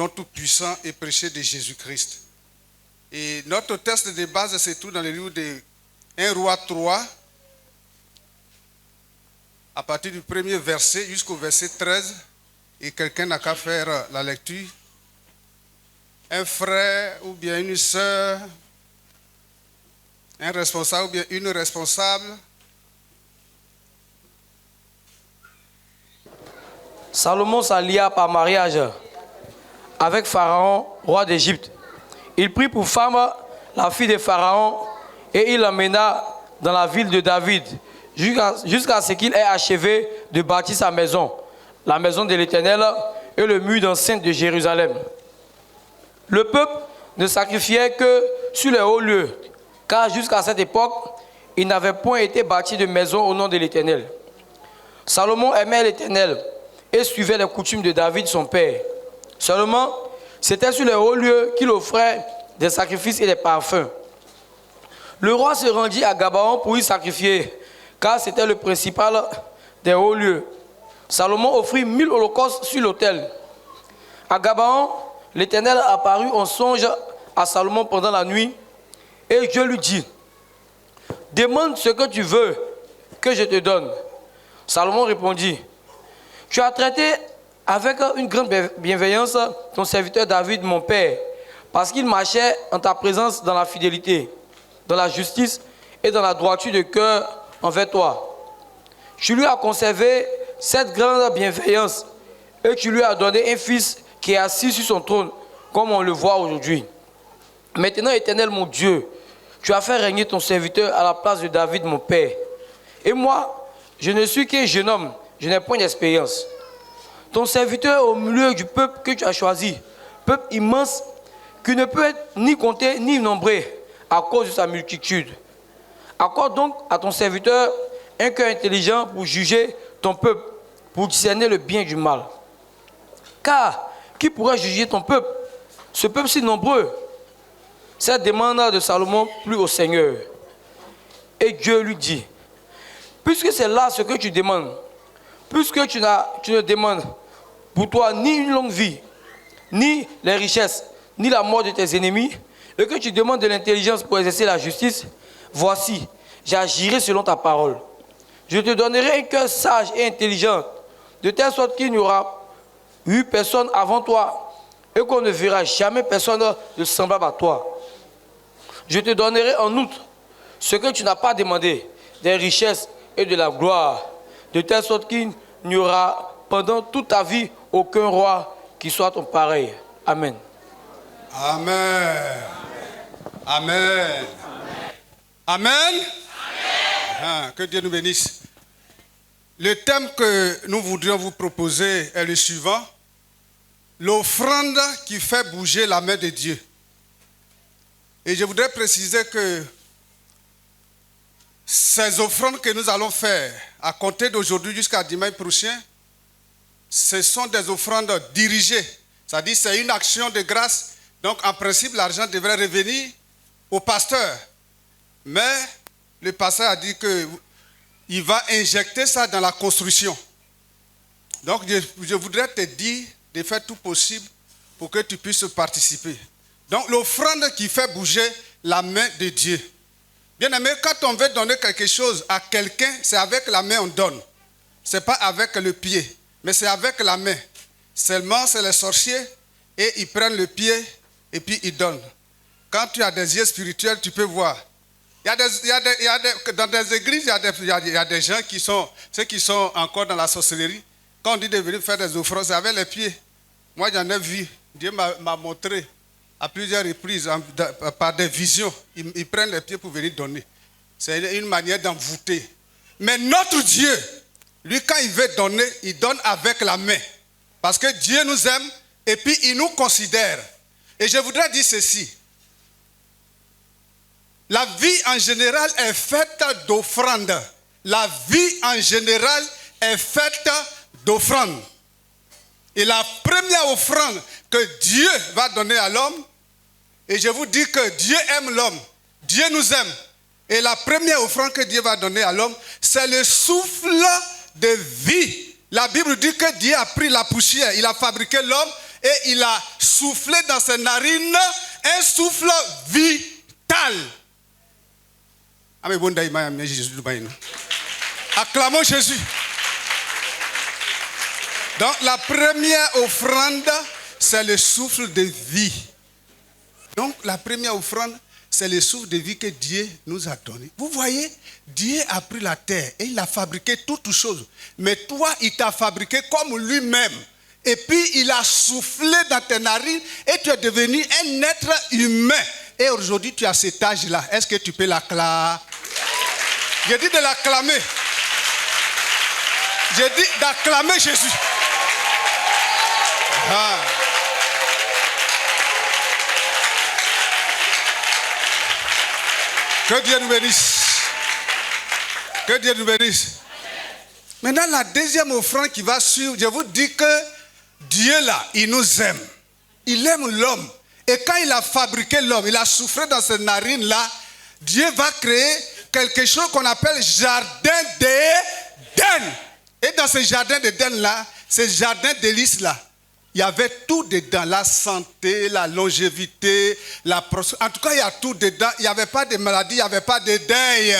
nom tout-puissant et précieux de Jésus-Christ. Et notre texte de base se trouve dans le livre de 1 Roi 3, à partir du premier verset jusqu'au verset 13. Et quelqu'un n'a qu'à faire la lecture. Un frère ou bien une sœur, un responsable ou bien une responsable. Salomon s'allia par mariage avec Pharaon, roi d'Égypte. Il prit pour femme la fille de Pharaon et il l'emmena dans la ville de David jusqu'à ce qu'il ait achevé de bâtir sa maison, la maison de l'Éternel et le mur d'enceinte de Jérusalem. Le peuple ne sacrifiait que sur les hauts lieux, car jusqu'à cette époque, il n'avait point été bâti de maison au nom de l'Éternel. Salomon aimait l'Éternel et suivait les coutumes de David son père. Seulement, c'était sur les hauts lieux qu'il offrait des sacrifices et des parfums. Le roi se rendit à Gabaon pour y sacrifier, car c'était le principal des hauts lieux. Salomon offrit 1000 holocaustes sur l'autel. À Gabaon, l'Éternel apparut en songe à Salomon pendant la nuit, et Dieu lui dit, « Demande ce que tu veux que je te donne. » Salomon répondit, « Tu as traité avec une grande bienveillance ton serviteur David, mon père, parce qu'il marchait en ta présence dans la fidélité, dans la justice et dans la droiture de cœur envers toi. Tu lui as conservé cette grande bienveillance et tu lui as donné un fils qui est assis sur son trône, comme on le voit aujourd'hui. Maintenant, Éternel mon Dieu, tu as fait régner ton serviteur à la place de David, mon père. Et moi, je ne suis qu'un jeune homme, je n'ai point d'expérience. Ton serviteur au milieu du peuple que tu as choisi, peuple immense qui ne peut être ni compté ni nombré à cause de sa multitude. Accorde donc à ton serviteur un cœur intelligent pour juger ton peuple, pour discerner le bien du mal. Car qui pourrait juger ton peuple, ce peuple si nombreux? Cette demande de Salomon plut au Seigneur. Et Dieu lui dit, puisque c'est là ce que tu demandes, puisque tu ne demandes pour toi ni une longue vie, ni les richesses, ni la mort de tes ennemis, et que tu demandes de l'intelligence pour exercer la justice, voici, j'agirai selon ta parole. Je te donnerai un cœur sage et intelligent, de telle sorte qu'il n'y aura eu personne avant toi, et qu'on ne verra jamais personne de semblable à toi. Je te donnerai en outre ce que tu n'as pas demandé, des richesses et de la gloire, de telle sorte qu'il n'y aura pendant toute ta vie aucun roi qui soit ton pareil. Amen. Amen. Amen. Amen. Amen. Que Dieu nous bénisse. Le thème que nous voudrions vous proposer est le suivant. L'offrande qui fait bouger la main de Dieu. Et je voudrais préciser que ces offrandes que nous allons faire à compter d'aujourd'hui jusqu'à dimanche prochain, ce sont des offrandes dirigées. C'est-à-dire c'est une action de grâce. Donc en principe, l'argent devrait revenir au pasteur. Mais le pasteur a dit qu'il va injecter ça dans la construction. Donc je voudrais te dire de faire tout possible pour que tu puisses participer. Donc l'offrande qui fait bouger la main de Dieu. Bien aimé, quand on veut donner quelque chose à quelqu'un, c'est avec la main on donne. Ce n'est pas avec le pied, mais c'est avec la main. Seulement, c'est les sorciers et ils prennent le pied et puis ils donnent. Quand tu as des yeux spirituels, tu peux voir. Dans des églises, il y a des gens qui sont, ceux qui sont encore dans la sorcellerie. Quand on dit de venir faire des offrandes, c'est avec les pieds. Moi, j'en ai vu. Dieu m'a montré à plusieurs reprises, par des visions. Ils prennent les pieds pour venir donner. C'est une manière d'envoûter. Mais notre Dieu, lui, quand il veut donner, il donne avec la main. Parce que Dieu nous aime et puis il nous considère. Et je voudrais dire ceci. La vie en général est faite d'offrandes. La vie en général est faite d'offrandes. Et la première offrande que Dieu va donner à l'homme, et je vous dis que Dieu aime l'homme, Dieu nous aime. Et la première offrande que Dieu va donner à l'homme, c'est le souffle de vie. La Bible dit que Dieu a pris la poussière, il a fabriqué l'homme, et il a soufflé dans ses narines un souffle vital. Acclamons Jésus. Donc la première offrande, c'est le souffle de vie. Donc la première offrande, c'est le souffle de vie que Dieu nous a donné. Vous voyez, Dieu a pris la terre et il a fabriqué toutes choses. Mais toi, il t'a fabriqué comme lui-même. Et puis il a soufflé dans tes narines et tu es devenu un être humain. Et aujourd'hui, tu as cet âge-là. Est-ce que tu peux l'acclamer? J'ai dit de l'acclamer. J'ai dit d'acclamer Jésus. Ah. Que Dieu nous bénisse. Que Dieu nous bénisse. Maintenant, la deuxième offrande qui va suivre, je vous dis que Dieu là, il nous aime. Il aime l'homme. Et quand il a fabriqué l'homme, il a soufflé dans ses narines là, Dieu va créer quelque chose qu'on appelle jardin d'Éden. Et dans ce jardin d'Éden là, ce jardin délices là, il y avait tout dedans, la santé, la longévité, la prospérité. En tout cas, il y a tout dedans. Il n'y avait pas de maladie, il n'y avait pas de deuil.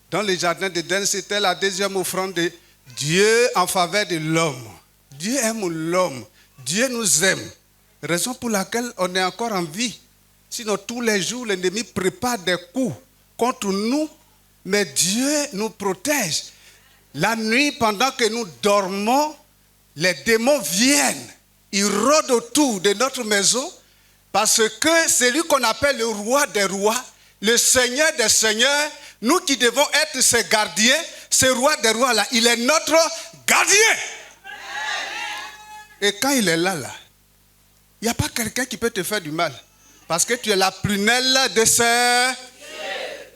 Dans le jardin d'Éden, c'était la deuxième offrande de Dieu en faveur de l'homme. Dieu aime l'homme. Dieu nous aime. Raison pour laquelle on est encore en vie. Sinon, tous les jours, l'ennemi prépare des coups contre nous, mais Dieu nous protège. La nuit, pendant que nous dormons, les démons viennent, ils rôdent autour de notre maison parce que c'est lui qu'on appelle le roi des rois, le seigneur des seigneurs, nous qui devons être ses gardiens, ce roi des rois là, il est notre gardien. Et quand il est là, il n'y a pas quelqu'un qui peut te faire du mal parce que tu es la prunelle de ses...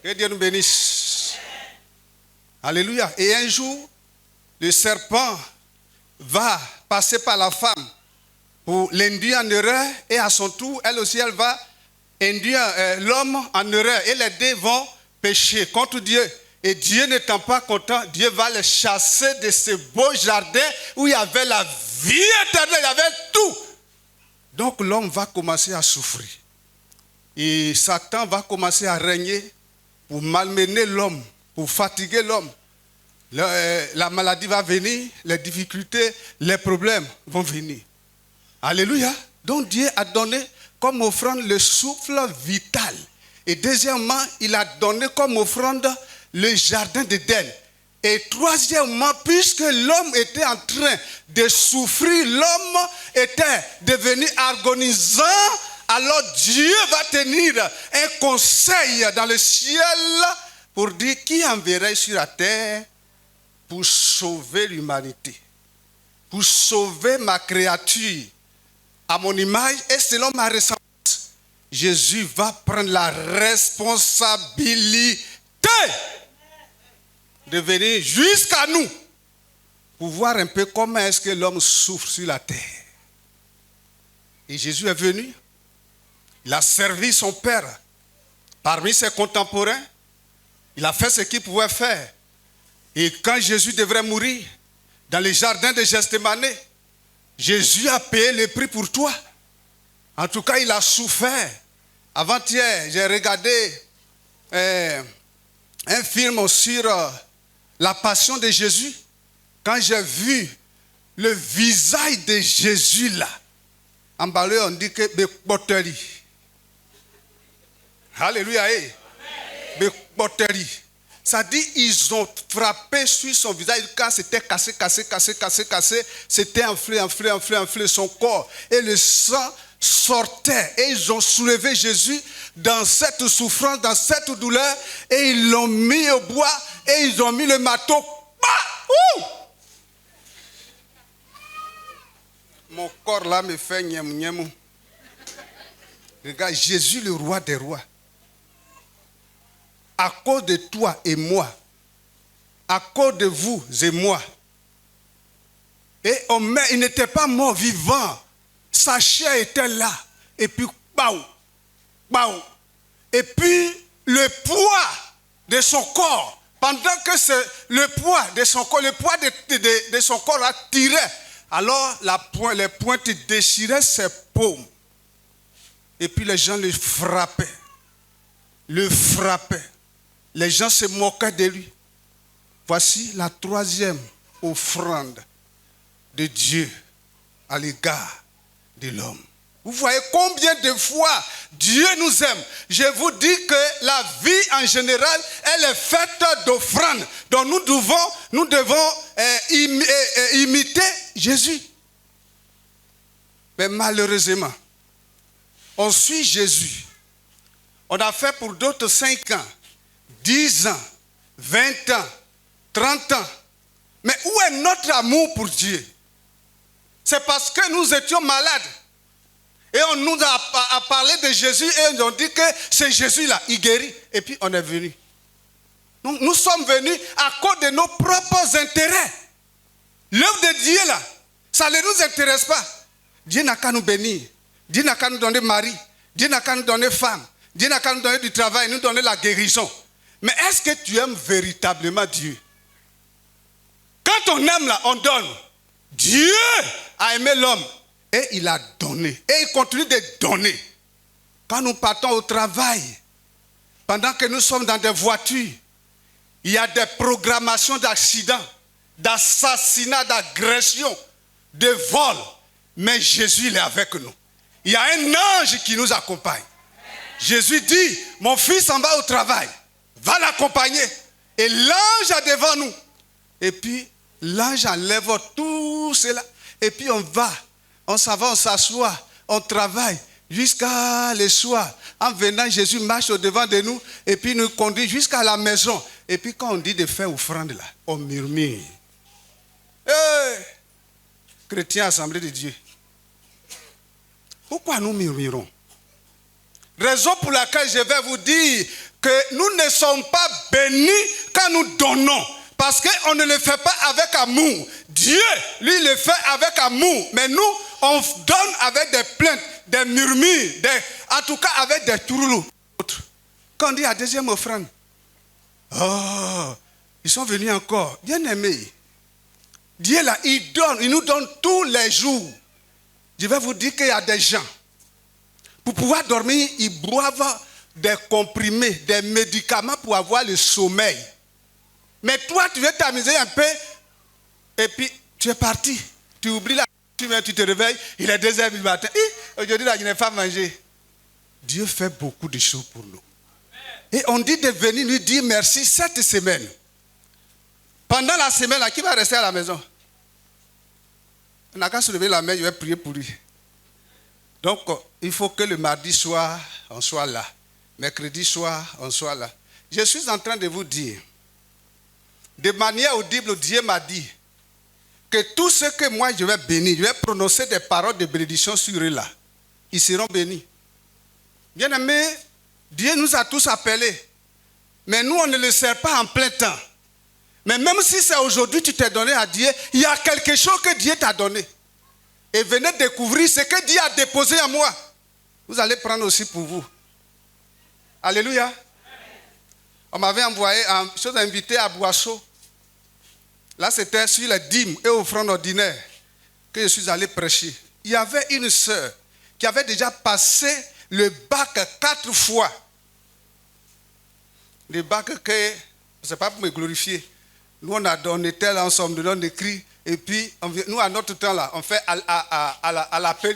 Que Dieu nous bénisse. Alléluia. Et un jour, le serpent va passer par la femme pour l'induire en erreur et à son tour, elle aussi, elle va induire l'homme en erreur et les deux vont pécher contre Dieu. Et Dieu n'étant pas content, Dieu va les chasser de ce beau jardin où il y avait la vie éternelle, il y avait tout. Donc l'homme va commencer à souffrir. Et Satan va commencer à régner pour malmener l'homme, pour fatiguer l'homme. La maladie va venir, les difficultés, les problèmes vont venir. Alléluia. Donc Dieu a donné comme offrande le souffle vital. Et deuxièmement, il a donné comme offrande le jardin d'Éden. Et troisièmement, puisque l'homme était en train de souffrir, l'homme était devenu agonisant, alors Dieu va tenir un conseil dans le ciel pour dire qui enverrai sur la terre pour sauver l'humanité, pour sauver ma créature à mon image et selon ma ressemblance. Jésus va prendre la responsabilité de venir jusqu'à nous pour voir un peu comment est-ce que l'homme souffre sur la terre. Et Jésus est venu, il a servi son Père parmi ses contemporains, il a fait ce qu'il pouvait faire. Et quand Jésus devrait mourir, dans le jardin de Gethsémani, Jésus a payé le prix pour toi. En tout cas, il a souffert. Avant-hier, j'ai regardé un film sur la passion de Jésus. Quand j'ai vu le visage de Jésus là, en balé, on dit que Bekboteri. Alléluia. Bekboteri. Ça dit, ils ont frappé sur son visage, car c'était cassé. C'était enflé son corps. Et le sang sortait. Et ils ont soulevé Jésus dans cette souffrance, dans cette douleur. Et ils l'ont mis au bois. Et ils ont mis le marteau. Mon corps là me fait niam. Regarde, Jésus le roi des rois. À cause de toi et moi, à cause de vous et moi. Et il n'était pas mort vivant. Sa chair était là. Et puis, baou. Et puis, le poids de son corps, pendant que le poids de son corps, le poids de son corps a tiré Alors les pointes déchiraient ses paumes. Et puis les gens le frappaient. Les gens se moquaient de lui. Voici la troisième offrande de Dieu à l'égard de l'homme. Vous voyez combien de fois Dieu nous aime. Je vous dis que la vie en général, elle est faite d'offrandes. Donc nous devons imiter Jésus. Mais malheureusement, on suit Jésus. On a fait pour d'autres 5 ans, 10 ans, 20 ans, 30 ans. Mais où est notre amour pour Dieu? C'est parce que nous étions malades. Et on nous a parlé de Jésus et on dit que c'est Jésus-là, il guérit. Et puis on est venu. Nous sommes venus à cause de nos propres intérêts. L'œuvre de Dieu là, ça ne nous intéresse pas. Dieu n'a qu'à nous bénir. Dieu n'a qu'à nous donner mari. Dieu n'a qu'à nous donner femme. Dieu n'a qu'à nous donner du travail, nous donner la guérison. Mais est-ce que tu aimes véritablement Dieu? Quand on aime là, on donne. Dieu a aimé l'homme. Et il a donné. Et il continue de donner. Quand nous partons au travail, pendant que nous sommes dans des voitures, il y a des programmations d'accidents, d'assassinats, d'agressions, de vols. Mais Jésus, il est avec nous. Il y a un ange qui nous accompagne. Jésus dit, mon fils s'en va au travail. Va l'accompagner. Et l'ange est devant nous. Et puis, l'ange enlève tout cela. Et puis, on s'en va, on s'assoit, on travaille jusqu'à le soir. En venant, Jésus marche au-devant de nous et puis nous conduit jusqu'à la maison. Et puis quand on dit de faire offrande là, on murmure. Hey, chrétiens, assemblée de Dieu. Pourquoi nous murmurons? Raison pour laquelle je vais vous dire que nous ne sommes pas bénis quand nous donnons. Parce qu'on ne le fait pas avec amour. Dieu, lui, le fait avec amour. Mais nous, on donne avec des plaintes, des murmures, en tout cas avec des tourlous. Quand on dit la deuxième offrande, oh, ils sont venus encore. Bien aimés. Dieu là, il nous donne tous les jours. Je vais vous dire qu'il y a des gens, pour pouvoir dormir, ils boivent des comprimés, des médicaments pour avoir le sommeil. Mais toi, tu veux t'amuser un peu, et puis tu es parti. Tu oublies la... Tu te réveilles, il est 2h du matin. Aujourd'hui, là, je n'ai pas mangé. Dieu fait beaucoup de choses pour nous. Et on dit de venir lui dire merci cette semaine. Pendant la semaine, là, qui va rester à la maison? On n'a qu'à se lever la main, je vais prier pour lui. Donc, il faut que le mardi soir, on soit là. Mercredi soir, on soit là. Je suis en train de vous dire, de manière audible, Dieu m'a dit que tout ce que moi je vais bénir, je vais prononcer des paroles de bénédiction sur eux là. Ils seront bénis. Bien aimé, Dieu nous a tous appelés. Mais nous, on ne le sert pas en plein temps. Mais même si c'est aujourd'hui tu t'es donné à Dieu, il y a quelque chose que Dieu t'a donné. Et venez découvrir ce que Dieu a déposé en moi. Vous allez prendre aussi pour vous. Alléluia. On m'avait envoyé chose invité à Boisseau. Là, c'était sur les dîmes et offrandes ordinaires que je suis allé prêcher. Il y avait une sœur qui avait déjà passé le bac 4 fois. Le bac que, ce n'est pas pour me glorifier. Nous, on était là ensemble, on écrit, et puis, nous, à notre temps, là, on fait à l'appel.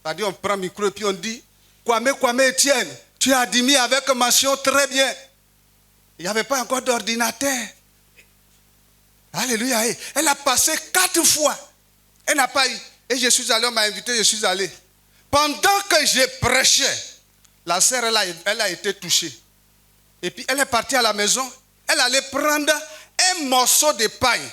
C'est-à-dire, on prend le micro et puis on dit, Kwame Etienne, tu as admis avec mention très bien. Il n'y avait pas encore d'ordinateur. Alléluia. Elle a passé 4 fois. Elle n'a pas eu. Et je suis allé, on m'a invité, je suis allé. Pendant que je prêchais, la sœur, elle a été touchée. Et puis elle est partie à la maison. Elle allait prendre un morceau de paille.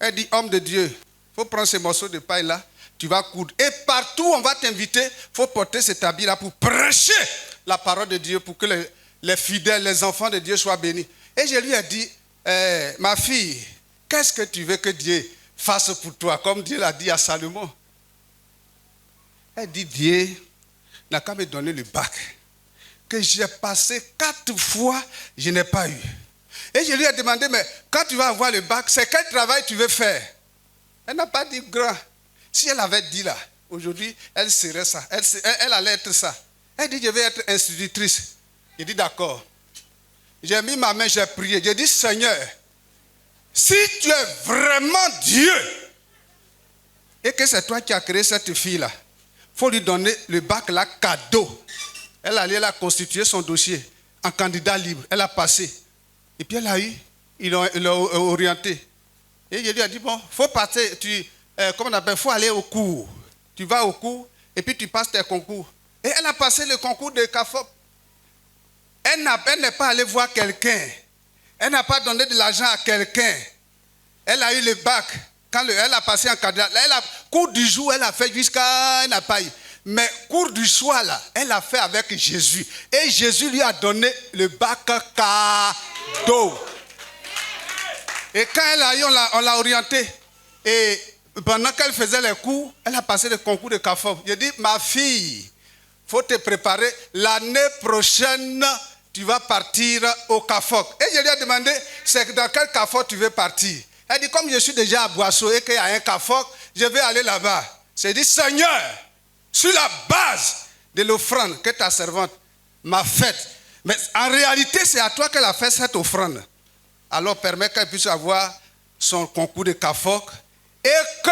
Elle dit, homme de Dieu, il faut prendre ce morceau de paille-là, tu vas coudre. Et partout on va t'inviter, il faut porter cet habit-là pour prêcher la parole de Dieu, pour que les fidèles, les enfants de Dieu soient bénis. Et je lui ai dit, ma fille, qu'est-ce que tu veux que Dieu fasse pour toi, comme Dieu l'a dit à Salomon? Elle dit, Dieu n'a qu'à me donner le bac, que j'ai passé 4 fois, je n'ai pas eu. Et je lui ai demandé, mais quand tu vas avoir le bac, c'est quel travail tu veux faire? Elle n'a pas dit grand. Si elle avait dit là, aujourd'hui, elle serait ça. Elle allait être ça. Elle dit, je vais être institutrice. J'ai dit, d'accord. J'ai mis ma main, j'ai prié. J'ai dit, Seigneur, si tu es vraiment Dieu, et que c'est toi qui as créé cette fille-là, il faut lui donner le bac là, cadeau. Elle a constitué son dossier en candidat libre. Elle a passé. Et puis elle a eu, ils l'ont orienté. Et je lui ai dit, bon, il faut passer, comment on appelle, faut aller au cours. Tu vas au cours et puis tu passes tes concours. Et elle a passé le concours de CAFOP. Elle n'est pas allée voir quelqu'un. Elle n'a pas donné de l'argent à quelqu'un. Elle a eu le bac. Quand elle a passé en candidat, cours du jour, elle a fait jusqu'à... Elle n'a pas eu. Mais cours du soir, là, elle a fait avec Jésus. Et Jésus lui a donné le bac cadeau. Et quand elle a eu, on l'a orientée. Et pendant qu'elle faisait les cours, elle a passé le concours de CAFOP. J'ai dit, ma fille, il faut te préparer. L'année prochaine, tu vas partir au CAFOP. Et je lui ai demandé, c'est dans quel CAFOP tu veux partir? Elle dit, comme je suis déjà à Boisseau et qu'il y a un CAFOP, je vais aller là-bas. J'ai dit, Seigneur, sur la base de l'offrande que ta servante m'a faite, mais en réalité, c'est à toi qu'elle a fait cette offrande. Alors, permets qu'elle puisse avoir son concours de CAFOC et que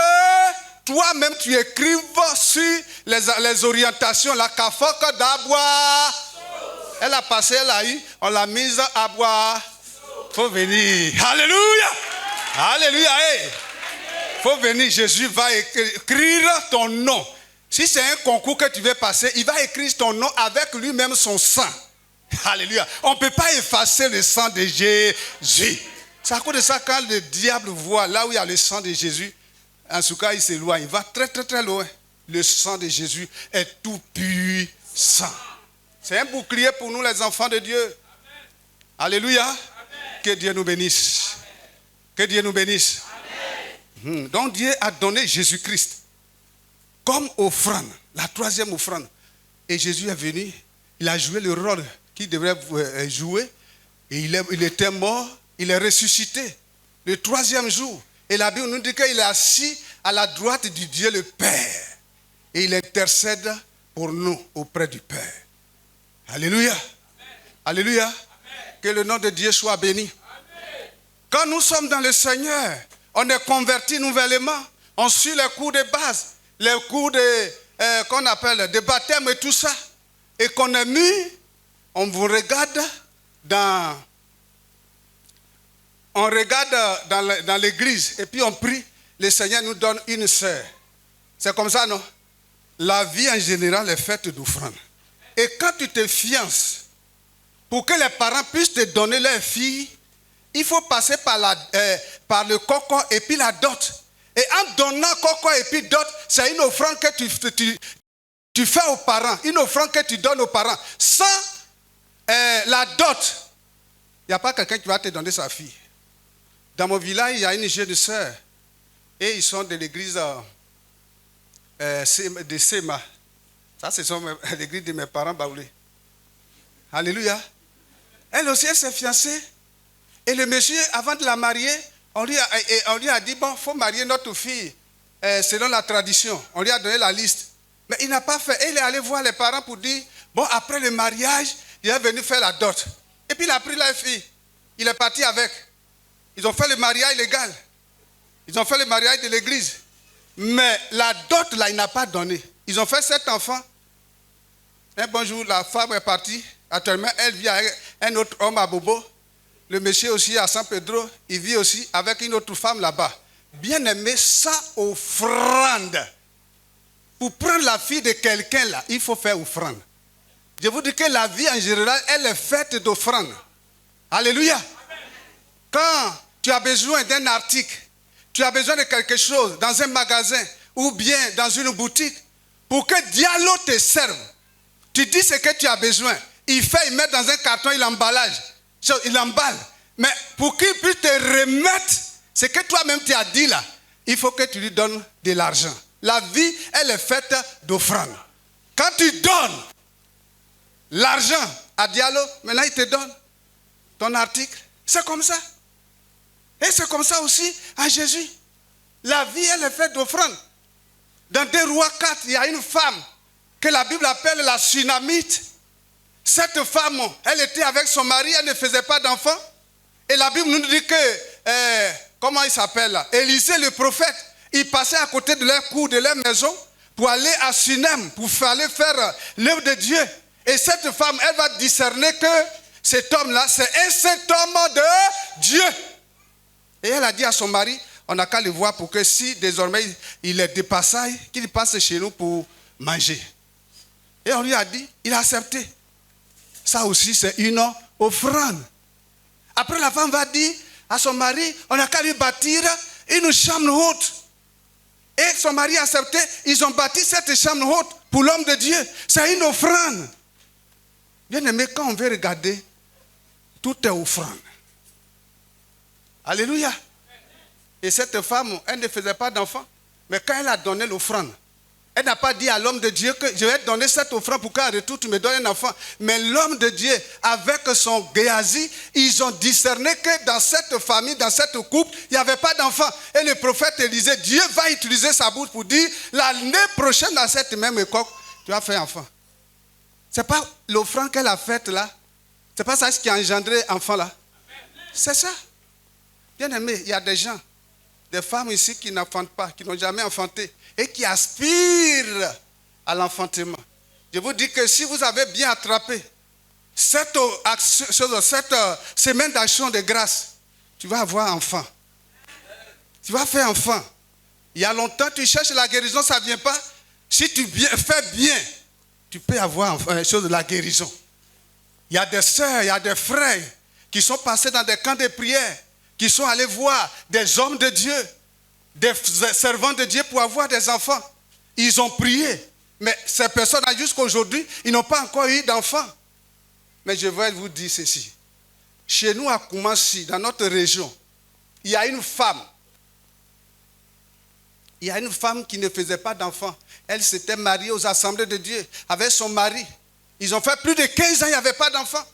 toi-même, tu écrives sur les orientations, la CAFOC d'Abois. Elle a passé, elle a eu, on l'a mise à boire. Il faut venir. Alléluia. Alléluia. Il faut venir. Jésus va écrire ton nom. Si c'est un concours que tu veux passer, il va écrire ton nom avec lui-même son sang. Alléluia. On ne peut pas effacer le sang de Jésus. C'est à cause de ça, quand le diable voit là où il y a le sang de Jésus, en tout cas, il s'éloigne. Il va très, très, très loin. Le sang de Jésus est tout puissant. C'est un bouclier pour nous, les enfants de Dieu. Amen. Alléluia. Amen. Que Dieu nous bénisse. Amen. Que Dieu nous bénisse. Amen. Donc, Dieu a donné Jésus-Christ comme offrande, la troisième offrande. Et Jésus est venu, il a joué le rôle qu'il devrait jouer. Et il était mort, il est ressuscité le troisième jour. Et la Bible nous dit qu'il est assis à la droite du Dieu le Père. Et il intercède pour nous auprès du Père. Alléluia. Amen. Alléluia. Amen. Que le nom de Dieu soit béni. Amen. Quand nous sommes dans le Seigneur, on est convertis nouvellement. On suit les cours de base, les cours qu'on appelle de baptême et tout ça. Et qu'on est mis, on vous regarde dans l'église et puis on prie. Le Seigneur nous donne une sœur. C'est comme ça, non? La vie en général est faite d'offrandes. Et quand tu te fiances, pour que les parents puissent te donner leur fille, il faut passer par le coco et puis la dot. Et en donnant coco et puis dot, c'est une offrande que tu fais aux parents, une offrande que tu donnes aux parents. Sans la dot, il n'y a pas quelqu'un qui va te donner sa fille. Dans mon village, il y a une jeune sœur. Et ils sont de l'église de Sema. Ça, c'est l'église de mes parents baoulés. Alléluia. Elle aussi, elle s'est fiancée. Et le monsieur, avant de la marier, on lui a dit, bon, il faut marier notre fille selon la tradition. On lui a donné la liste. Mais il n'a pas fait. Et il est allé voir les parents pour dire, bon, après le mariage, il est venu faire la dot. Et puis il a pris la fille. Il est parti avec. Ils ont fait le mariage légal. Ils ont fait le mariage de l'église. Mais la dot, là, il n'a pas donné. Ils ont fait 7 enfants. Un bon jour, la femme est partie. Actuellement, elle vit avec un autre homme à Bobo. Le monsieur aussi à San Pedro, il vit aussi avec une autre femme là-bas. Bien aimé, sans offrande. Pour prendre la fille de quelqu'un là, il faut faire offrande. Je vous dis que la vie en général, elle est faite d'offrandes. Alléluia. Quand tu as besoin d'un article, tu as besoin de quelque chose dans un magasin ou bien dans une boutique, pour que Diallo te serve, tu dis ce que tu as besoin. Il met dans un carton, il emballe. Mais pour qu'il puisse te remettre ce que toi-même tu as dit là, il faut que tu lui donnes de l'argent. La vie, elle est faite d'offrandes. Quand tu donnes l'argent à Diallo, maintenant il te donne ton article. C'est comme ça. Et c'est comme ça aussi à Jésus. La vie, elle est faite d'offrandes. Dans 2 Rois 4, il y a une femme que la Bible appelle la Sunamite. Cette femme, elle était avec son mari, elle ne faisait pas d'enfant. Et la Bible nous dit que, comment il s'appelle là? Élisée le prophète, il passait à côté de leur cour, de leur maison, pour aller à Sunem, pour aller faire l'œuvre de Dieu. Et cette femme, elle va discerner que cet homme-là, c'est un saint homme de Dieu. Et elle a dit à son mari, on n'a qu'à le voir pour que si désormais il est de passage, qu'il passe chez nous pour manger. Et on lui a dit, il a accepté. Ça aussi, c'est une offrande. Après, la femme va dire à son mari, on n'a qu'à lui bâtir une chambre haute. Et son mari a accepté, ils ont bâti cette chambre haute pour l'homme de Dieu. C'est une offrande. Bien aimé, quand on veut regarder, tout est offrande. Alléluia. Et cette femme, elle ne faisait pas d'enfant. Mais quand elle a donné l'offrande, elle n'a pas dit à l'homme de Dieu que je vais te donner cette offrande pour qu'en retour tu me donnes un enfant. Mais l'homme de Dieu, avec son Géasi, ils ont discerné que dans cette famille, dans cette couple, il n'y avait pas d'enfant. Et le prophète Élisée, Dieu va utiliser sa bouche pour dire, l'année prochaine, à cette même époque, tu vas faire enfant. Ce n'est pas l'offrande qu'elle a faite là. Ce n'est pas ça ce qui a engendré enfant là. C'est ça. Bien aimé, il y a des gens, des femmes ici qui n'enfantent pas, qui n'ont jamais enfanté et qui aspirent à l'enfantement. Je vous dis que si vous avez bien attrapé cette semaine d'action de grâce, tu vas avoir enfant. Tu vas faire enfant. Il y a longtemps, tu cherches la guérison, ça ne vient pas. Si tu fais bien, tu peux avoir la guérison. Il y a des sœurs, il y a des frères qui sont passés dans des camps de prière, qui sont allés voir des hommes de Dieu, des servants de Dieu pour avoir des enfants. Ils ont prié. Mais ces personnes-là, jusqu'à aujourd'hui, ils n'ont pas encore eu d'enfants. Mais je vais vous dire ceci. Chez nous, à Koumassi, dans notre région, il y a une femme. Il y a une femme qui ne faisait pas d'enfants. Elle s'était mariée aux assemblées de Dieu avec son mari. Ils ont fait plus de 15 ans, il n'y avait pas d'enfants.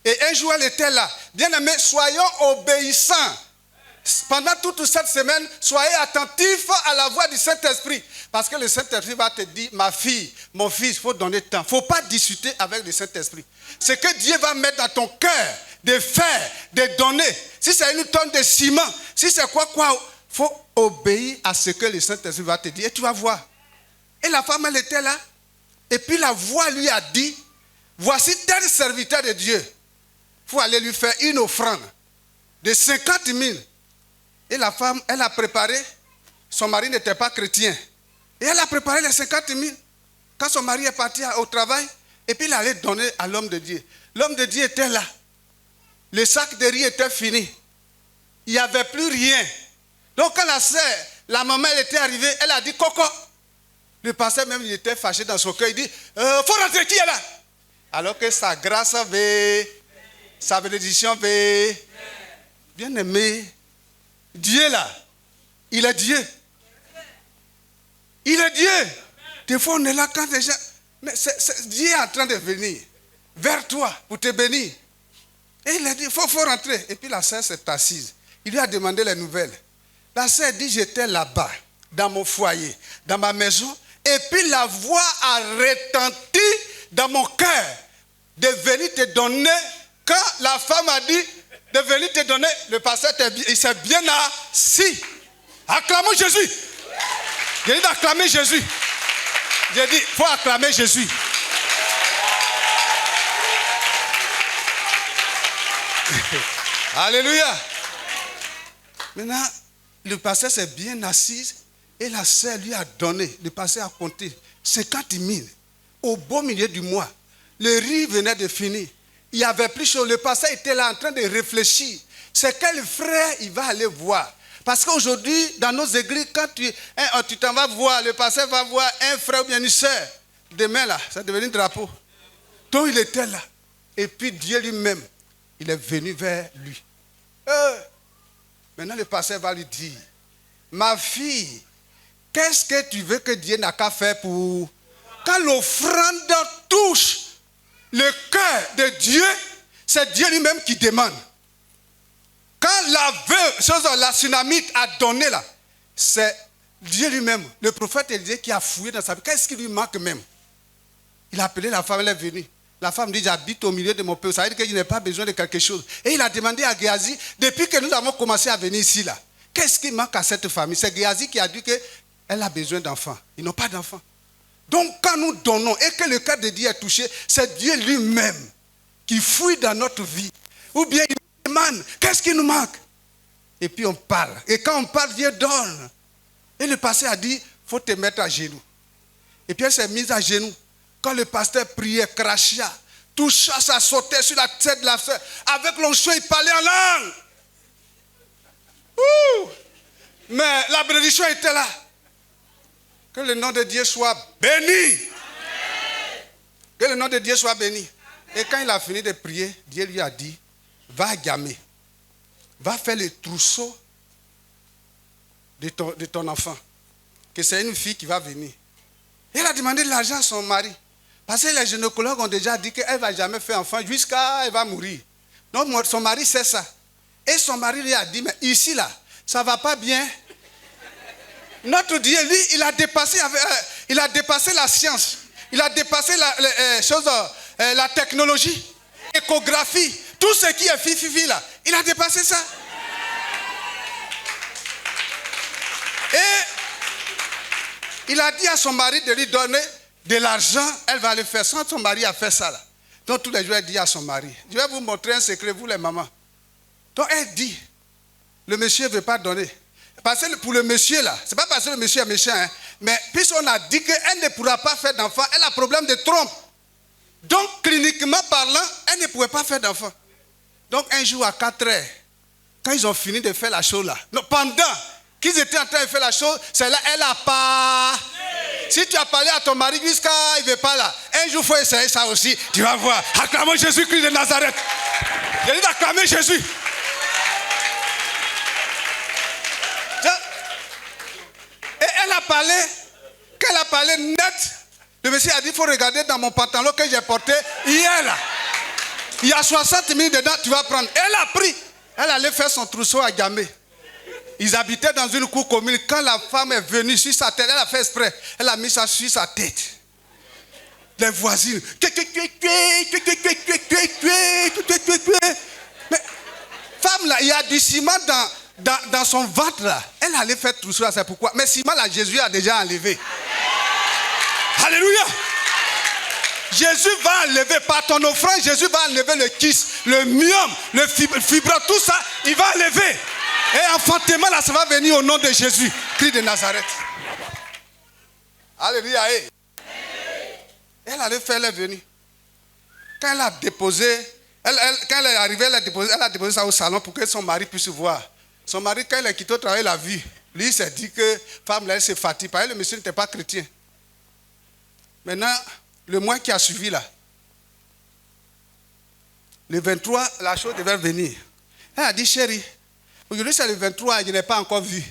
Et un jour, elle était là. Bien aimé, soyons obéissants. Pendant toute cette semaine, soyez attentifs à la voix du Saint-Esprit. Parce que le Saint-Esprit va te dire, ma fille, mon fils, il faut donner temps. Il ne faut pas discuter avec le Saint-Esprit. Ce que Dieu va mettre dans ton cœur, de faire, de donner. Si c'est une tonne de ciment, si c'est quoi, il faut obéir à ce que le Saint-Esprit va te dire. Et tu vas voir. Et la femme, elle était là. Et puis la voix lui a dit, voici tel serviteur de Dieu. Il faut aller lui faire une offrande de 50 000. Et la femme, elle a préparé, son mari n'était pas chrétien. Et elle a préparé les 50 000. Quand son mari est parti au travail, et puis il allait donner à l'homme de Dieu. L'homme de Dieu était là. Le sac de riz était fini. Il n'y avait plus rien. Donc quand la maman, elle était arrivée, elle a dit, Coco. Le pasteur même, il était fâché dans son cœur. Il dit, faut rentrer, qui est là? Alors que sa grâce avait, sa bénédiction avait. Bien aimé, Dieu là, il est Dieu. Il est Dieu. Des fois, on est là quand les gens... Mais Dieu est en train de venir vers toi pour te bénir. Et il a dit, il faut rentrer. Et puis la sœur s'est assise. Il lui a demandé les nouvelles. La sœur dit, j'étais là-bas, dans mon foyer, dans ma maison. Et puis la voix a retenti dans mon cœur de venir te donner. Quand la femme a dit de venir te donner, le pasteur il s'est bien assis. Acclamons Jésus. J'ai dit d'acclamer Jésus. J'ai dit, il faut acclamer Jésus. Alléluia. Maintenant, le pasteur s'est bien assis et la sœur lui a donné. Le pasteur a compté 50 000 au beau milieu du mois. Le riz venait de finir. Il n'y avait plus chaud. Le pasteur était là en train de réfléchir. C'est quel frère il va aller voir. Parce qu'aujourd'hui, dans nos églises, quand tu t'en vas voir, le pasteur va voir un frère ou bien une sœur. Demain, là, ça devient un drapeau. Donc, il était là. Et puis, Dieu lui-même, il est venu vers lui. Maintenant, le pasteur va lui dire, ma fille, qu'est-ce que tu veux que Dieu n'a qu'à faire pour... Quand l'offrande touche le cœur de Dieu, c'est Dieu lui-même qui demande. Quand la Sunamite a donné là, c'est Dieu lui-même, le prophète Élisée qui a fouillé dans sa vie. Qu'est-ce qui lui manque même? Il a appelé la femme, elle est venue. La femme dit, j'habite au milieu de mon peuple. Ça veut dire que je n'ai pas besoin de quelque chose. Et il a demandé à Géasi, depuis que nous avons commencé à venir ici, là, qu'est-ce qui manque à cette famille? C'est Géasi qui a dit qu'elle a besoin d'enfants. Ils n'ont pas d'enfants. Donc quand nous donnons et que le cœur de Dieu est touché, c'est Dieu lui-même qui fouille dans notre vie. Ou bien il demande, qu'est-ce qui nous manque? Et puis on parle. Et quand on parle, Dieu donne. Et le pasteur a dit, il faut te mettre à genoux. Et puis elle s'est mise à genoux. Quand le pasteur priait, crachait, toucha, ça sautait sur la tête de la sœur. Avec l'onction, il parlait en langue. Ouh! Mais la bénédiction était là. Que le nom de Dieu soit béni. Amen. Que le nom de Dieu soit béni. Et quand il a fini de prier, Dieu lui a dit, va à Gamé. Va faire le trousseau de ton enfant. Que c'est une fille qui va venir. Et elle a demandé de l'argent à son mari. Parce que les gynécologues ont déjà dit qu'elle ne va jamais faire enfant jusqu'à elle va mourir. Donc son mari sait ça. Et son mari lui a dit, mais ici là, ça ne va pas bien. Notre Dieu, lui, il a dépassé la science. Il a dépassé la technologie, l'échographie, tout ce qui est fifi là. Il a dépassé ça. Et il a dit à son mari de lui donner de l'argent, elle va le faire. Sans son mari a fait ça là. Donc tous les jours, elle dit à son mari, je vais vous montrer un secret, vous les mamans. Donc elle dit, le monsieur ne veut pas donner. Parce que pour le monsieur là, ce n'est pas parce que le monsieur est méchant, hein, mais puisqu'on a dit qu'elle ne pourra pas faire d'enfant, elle a problème de trompe. Donc cliniquement parlant, elle ne pouvait pas faire d'enfant. Donc un jour à 4 heures, quand ils ont fini de faire la chose là, non, pendant qu'ils étaient en train de faire la chose, c'est là, elle n'a pas... Si tu as parlé à ton mari jusqu'à il ne veut pas là, un jour il faut essayer ça aussi, tu vas voir. Acclamons Jésus-Christ de Nazareth. J'ai dit d'acclamer Jésus. Et elle a parlé, quand elle a parlé net, le monsieur a dit, il faut regarder dans mon pantalon que j'ai porté hier là. Il y a 60 minutes dedans, tu vas prendre. Elle a pris. Elle allait faire son trousseau à Gamé. Ils habitaient dans une cour commune. Quand la femme est venue sur sa tête, elle a fait exprès. Elle a mis ça sur sa tête. Les voisines. Mais femme là, il y a du ciment dans son ventre là. Elle allait faire trousseau là, c'est pourquoi. Mais ciment là, Jésus a déjà enlevé. Alléluia. Jésus va enlever, par ton offrande, Jésus va enlever le kyste, le myome, le fibrome, tout ça, il va enlever. Et enfantement, là, ça va venir au nom de Jésus, Christ de Nazareth. Alléluia. Elle allait faire, elle est venue. Quand elle a déposé, quand elle est arrivée, elle a déposé ça au salon pour que son mari puisse voir. Son mari, quand il a quitté au travail, l'a vu. Lui, il s'est dit que femme, là, elle se fatigue. Parce que le monsieur n'était pas chrétien. Maintenant, le mois qui a suivi là, le 23, la chose devait venir. Elle a dit, chérie, aujourd'hui c'est le 23, je n'ai pas encore vu.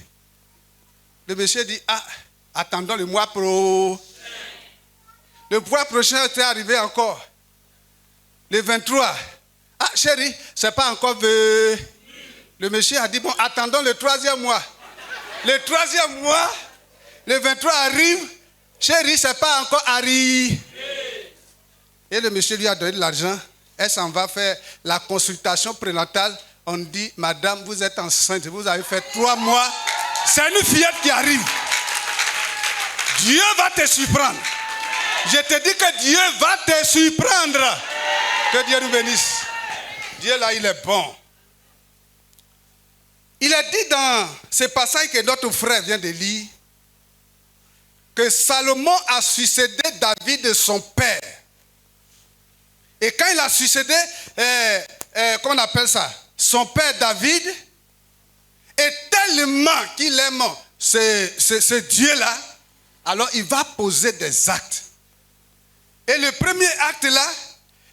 Le monsieur dit, attendons le mois pro. Le mois prochain était arrivé encore. Le 23, chérie, c'est pas encore vu. Le monsieur a dit, bon, attendons le 3e mois. Le 3e mois, le 23 arrive. Chérie, c'est pas encore arrivé. Et le monsieur lui a donné de l'argent. Elle s'en va faire la consultation prénatale. On dit, madame, vous êtes enceinte. Vous avez fait 3 mois. C'est une fillette qui arrive. Dieu va te surprendre. Je te dis que Dieu va te surprendre. Que Dieu nous bénisse. Dieu là, il est bon. Il est dit dans ce passage que notre frère vient de lire, que Salomon a succédé David de son père. Et quand il a succédé, comment on appelle ça, son père David, et tellement qu'il aime ce Dieu-là, alors il va poser des actes. Et le premier acte là,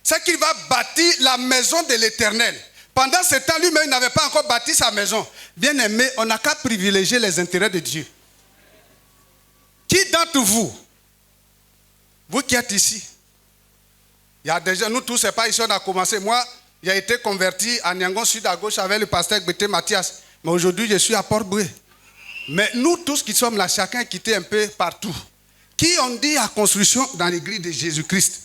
c'est qu'il va bâtir la maison de l'Éternel. Pendant ce temps, lui-même, il n'avait pas encore bâti sa maison. Bien aimé, on n'a qu'à privilégier les intérêts de Dieu. Qui d'entre vous, vous qui êtes ici, il y a déjà, nous tous, c'est pas ici on a commencé. Moi, j'ai été converti à Niangon Sud à gauche avec le pasteur Bété Mathias. Mais aujourd'hui, je suis à Port-Boué. Mais nous tous qui sommes là, chacun est quitté un peu partout. Qui ont dit à construction dans l'église de Jésus-Christ?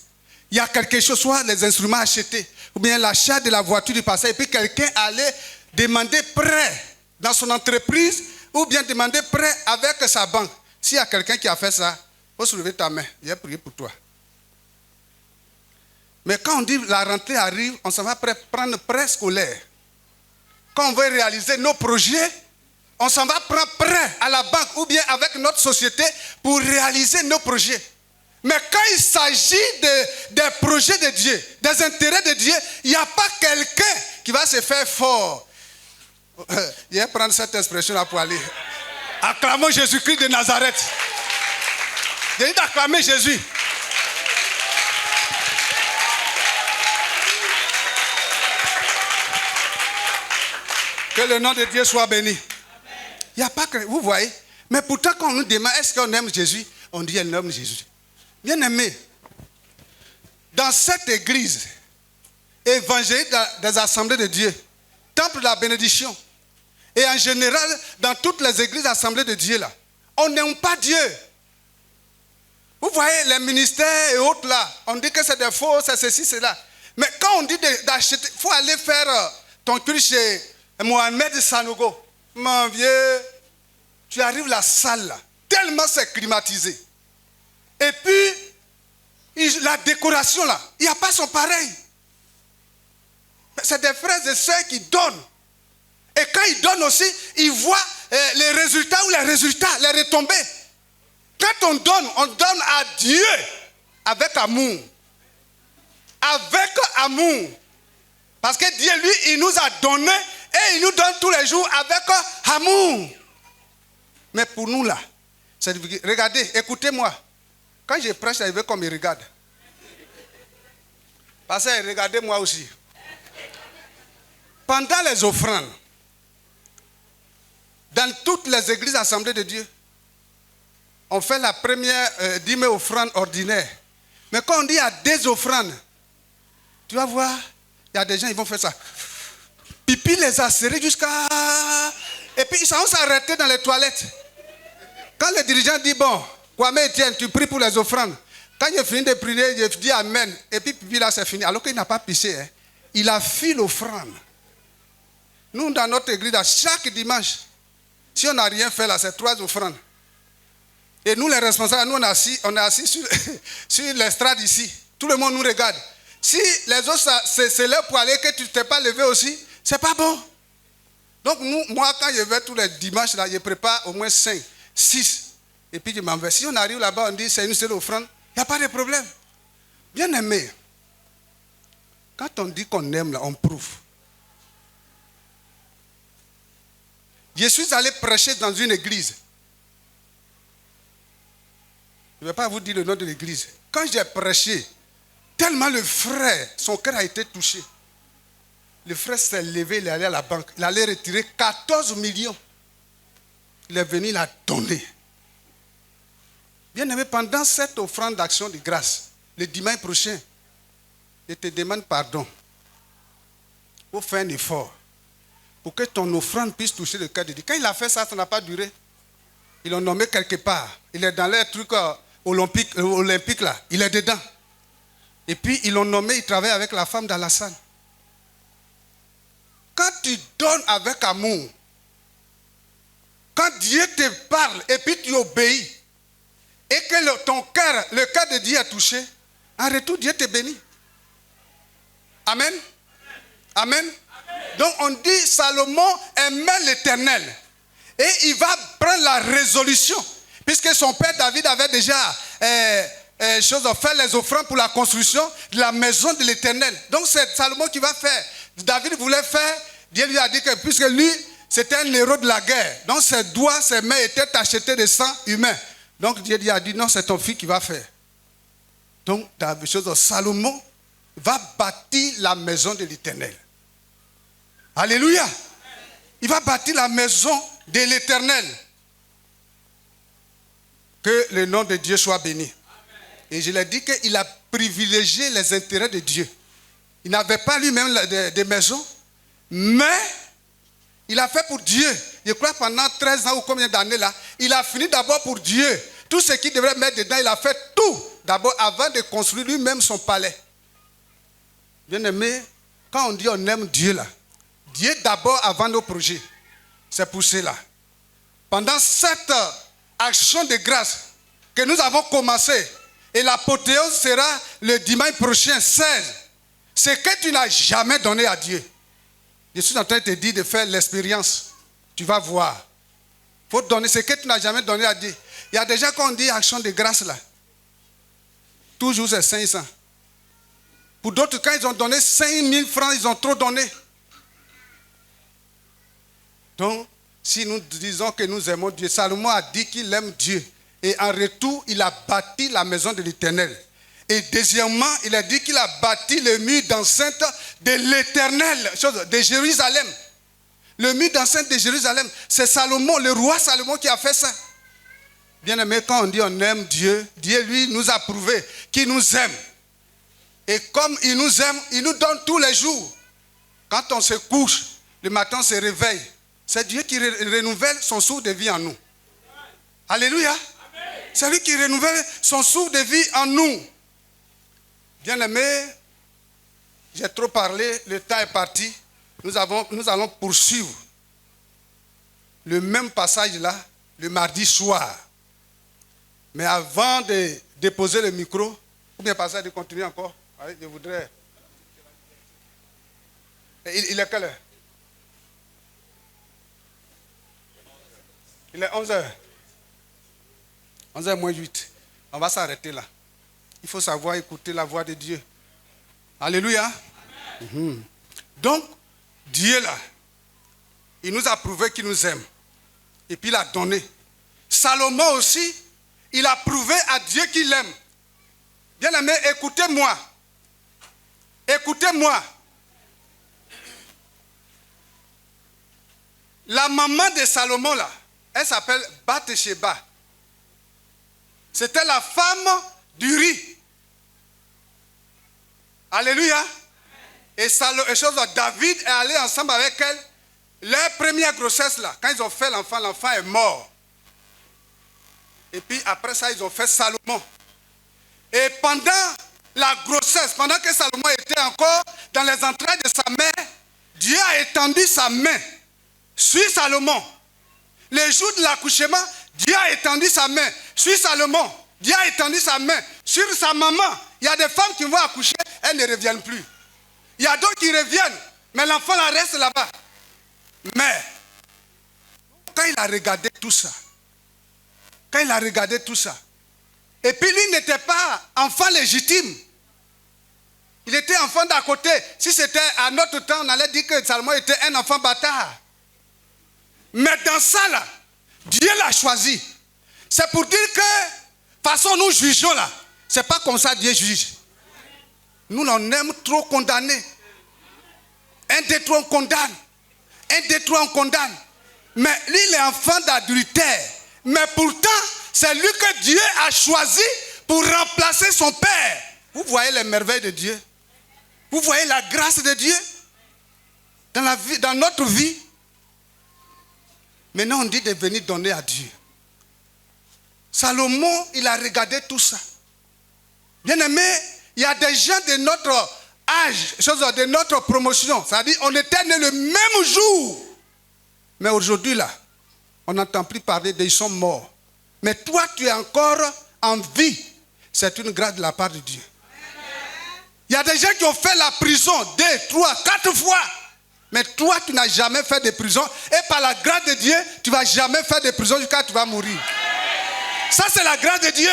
Il y a quelque chose, soit les instruments achetés, ou bien l'achat de la voiture du passé, et puis quelqu'un allait demander prêt dans son entreprise, ou bien demander prêt avec sa banque. S'il y a quelqu'un qui a fait ça, il faut soulever ta main. Il a prié pour toi. Mais quand on dit la rentrée arrive, on s'en va prendre prêt scolaire. Quand on veut réaliser nos projets, on s'en va prendre prêt à la banque ou bien avec notre société pour réaliser nos projets. Mais quand il s'agit des projets de Dieu, des intérêts de Dieu, il n'y a pas quelqu'un qui va se faire fort. Je vais prendre cette expression-là pour aller. Acclamons Jésus-Christ de Nazareth. Je dis d'acclamer Jésus. Que le nom de Dieu soit béni. Il n'y a pas que, vous voyez, mais pourtant quand on nous demande est-ce qu'on aime Jésus, on dit elle aime Jésus. Bien aimé, dans cette église évangélique des assemblées de Dieu, temple de la bénédiction, et en général dans toutes les églises assemblées de Dieu là, on n'aime pas Dieu. Vous voyez les ministères et autres là, on dit que c'est des faux, c'est ceci, c'est là. Mais quand on dit d'acheter, il faut aller faire ton culte chez Mohamed Sanogo. Mon vieux, tu arrives à la salle là, tellement c'est climatisé. Et puis, la décoration là, il n'y a pas son pareil. C'est des frères et sœurs qui donnent. Et quand ils donnent aussi, ils voient les résultats ou les résultats, les retombées. Quand on donne à Dieu avec amour. Avec amour. Parce que Dieu, lui, il nous a donné et il nous donne tous les jours avec amour. Mais pour nous là, regardez, écoutez-moi. Quand je prêche, il veut qu'on me regarde. Parce que regardez-moi aussi. Pendant les offrandes, dans toutes les églises assemblées de Dieu, on fait la première 10 000 offrandes ordinaires. Mais quand on dit il y a des offrandes, tu vas voir, il y a des gens qui vont faire ça. Pipi les a serrés jusqu'à... Et puis ils vont s'arrêter dans les toilettes. Quand le dirigeant dit, bon, Kwame Etienne, tu pries pour les offrandes. Quand il finit de prier, je dis Amen. Et puis pipi là, c'est fini. Alors qu'il n'a pas pissé. Hein. Il a fait l'offrande. Nous, dans notre église, chaque dimanche, si on n'a rien fait là, c'est 3 offrandes. Et nous, les responsables, nous, on est assis sur l'estrade ici. Tout le monde nous regarde. Si les autres se lèvent pour aller, que tu ne t'es pas levé aussi, c'est pas bon. Donc, moi, quand je vais tous les dimanches, là, je prépare au moins 5, 6. Et puis, je m'en vais. Si on arrive là-bas, on dit c'est une seule offrande, il n'y a pas de problème. Bien aimé, quand on dit qu'on aime, là, on prouve. Je suis allé prêcher dans une église. Je ne vais pas vous dire le nom de l'église. Quand j'ai prêché, tellement le frère, son cœur a été touché. Le frère s'est levé, il est allé à la banque. Il allait retirer 14 millions. Il est venu, il a donné. Bien aimé, pendant cette offrande d'action de grâce, le dimanche prochain, je te demande pardon. Il faut faire un effort pour que ton offrande puisse toucher le cœur de Dieu. Quand il a fait ça, ça n'a pas duré. Ils l'ont nommé quelque part. Il est dans les trucs olympiques là. Il est dedans. Et puis ils l'ont nommé, il travaille avec la femme d'Alassane. Quand tu donnes avec amour, quand Dieu te parle et puis tu obéis, et que ton cœur, le cœur de Dieu est touché, en retour Dieu te bénit. Amen. Amen. Donc on dit Salomon aimait l'Éternel. Et il va prendre la résolution. Puisque son père David avait déjà fait les offrandes pour la construction de la maison de l'Éternel. Donc c'est Salomon qui va faire. David voulait faire. Dieu lui a dit que puisque lui, c'était un héros de la guerre. Donc ses doigts, ses mains étaient tachetés de sang humain. Donc Dieu lui a dit non, c'est ton fils qui va faire. Donc Salomon va bâtir la maison de l'Éternel. Alléluia. Il va bâtir la maison de l'Éternel. Que le nom de Dieu soit béni. Amen. Et je l'ai dit qu'il a privilégié les intérêts de Dieu. Il n'avait pas lui-même de maison, mais il a fait pour Dieu je crois pendant 13 ans ou combien d'années là, il a fini d'abord pour Dieu. Tout ce qu'il devrait mettre dedans, il a fait tout d'abord avant de construire lui-même son palais. Bien-aimé, quand on dit on aime Dieu là, Dieu d'abord avant nos projets. C'est pour cela. Pendant cette action de grâce que nous avons commencé, et l'apothéose sera le dimanche prochain, 16, ce que tu n'as jamais donné à Dieu. Je suis en train de te dire de faire l'expérience. Tu vas voir. Il faut donner ce que tu n'as jamais donné à Dieu. Il y a déjà quand on dit action de grâce là. Toujours c'est 500. Pour d'autres, quand ils ont donné 5000 francs, ils ont trop donné. Donc, si nous disons que nous aimons Dieu, Salomon a dit qu'il aime Dieu. Et en retour, il a bâti la maison de l'Éternel. Et deuxièmement, il a dit qu'il a bâti le mur d'enceinte de l'Éternel, de Jérusalem. Le mur d'enceinte de Jérusalem, c'est Salomon, le roi Salomon qui a fait ça. Bien aimé, quand on dit on aime Dieu, Dieu lui nous a prouvé qu'il nous aime. Et comme il nous aime, il nous donne tous les jours. Quand on se couche, le matin on se réveille. C'est Dieu qui renouvelle son souffle de vie en nous. Alléluia. C'est lui qui renouvelle son souffle de vie en nous. Bien aimé, j'ai trop parlé, le temps est parti. Nous allons poursuivre le même passage là, le mardi soir. Mais avant de déposer le micro, ou bien passer de continuer encore, allez, je voudrais... Il est quelle heure? Il est 11h. 11h moins 8. On va s'arrêter là. Il faut savoir écouter la voix de Dieu. Alléluia. Donc, Dieu là, il nous a prouvé qu'il nous aime. Et puis il a donné. Salomon aussi, il a prouvé à Dieu qu'il aime. Bien aimé, écoutez-moi. Écoutez-moi. La maman de Salomon là, elle s'appelle Bathsheba. C'était la femme d'Uri. Alléluia. Et David est allé ensemble avec elle. Leur première grossesse là, quand ils ont fait l'enfant, l'enfant est mort. Et puis après ça, ils ont fait Salomon. Et pendant la grossesse, pendant que Salomon était encore dans les entrailles de sa mère, Dieu a étendu sa main sur Salomon. Le jour de l'accouchement, Dieu a étendu sa main sur Salomon. Dieu a étendu sa main sur sa maman. Il y a des femmes qui vont accoucher, elles ne reviennent plus. Il y a d'autres qui reviennent, mais l'enfant reste là-bas. Mais, quand il a regardé tout ça, et puis lui n'était pas enfant légitime, il était enfant d'à côté. Si c'était à notre temps, on allait dire que Salomon était un enfant bâtard. Mais dans ça là, Dieu l'a choisi. C'est pour dire que, de toute façon nous jugeons là, c'est pas comme ça Dieu juge. Nous on aime trop condamner. 1, 2, 3 on condamne. 1, 2, 3 on condamne. Mais lui il est enfant d'adultère. Mais pourtant, c'est lui que Dieu a choisi pour remplacer son père. Vous voyez les merveilles de Dieu? Vous voyez la grâce de Dieu dans notre vie? Maintenant, on dit de venir donner à Dieu. Salomon, il a regardé tout ça. Bien aimé, il y a des gens de notre âge, de notre promotion. C'est-à-dire, on était nés le même jour. Mais aujourd'hui, là, on n'entend plus parler d'eux, ils sont morts. Mais toi, tu es encore en vie. C'est une grâce de la part de Dieu. Il y a des gens qui ont fait la prison 2, 3, 4 fois. Mais toi, tu n'as jamais fait de prison. Et par la grâce de Dieu, tu ne vas jamais faire de prison jusqu'à ce que tu vas mourir. Ça, c'est la grâce de Dieu.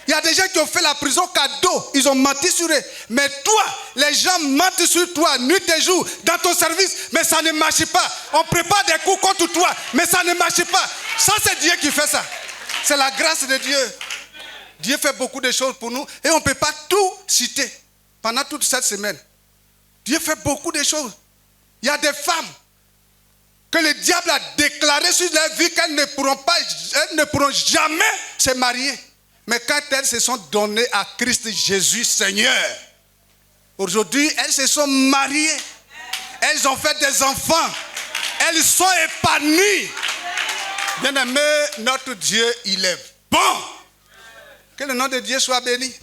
Il y a des gens qui ont fait la prison cadeau. Ils ont menti sur eux. Mais toi, les gens mentent sur toi, nuit et jour, dans ton service. Mais ça ne marche pas. On prépare des coups contre toi. Mais ça ne marche pas. Ça, c'est Dieu qui fait ça. C'est la grâce de Dieu. Dieu fait beaucoup de choses pour nous. Et on ne peut pas tout citer pendant toute cette semaine. Dieu fait beaucoup de choses. Il y a des femmes que le diable a déclaré sur leur vie qu'elles ne pourront jamais se marier. Mais quand elles se sont données à Christ Jésus Seigneur, aujourd'hui elles se sont mariées. Elles ont fait des enfants. elles sont épanouies. Bien-aimé, notre Dieu, il est bon. Que le nom de Dieu soit béni.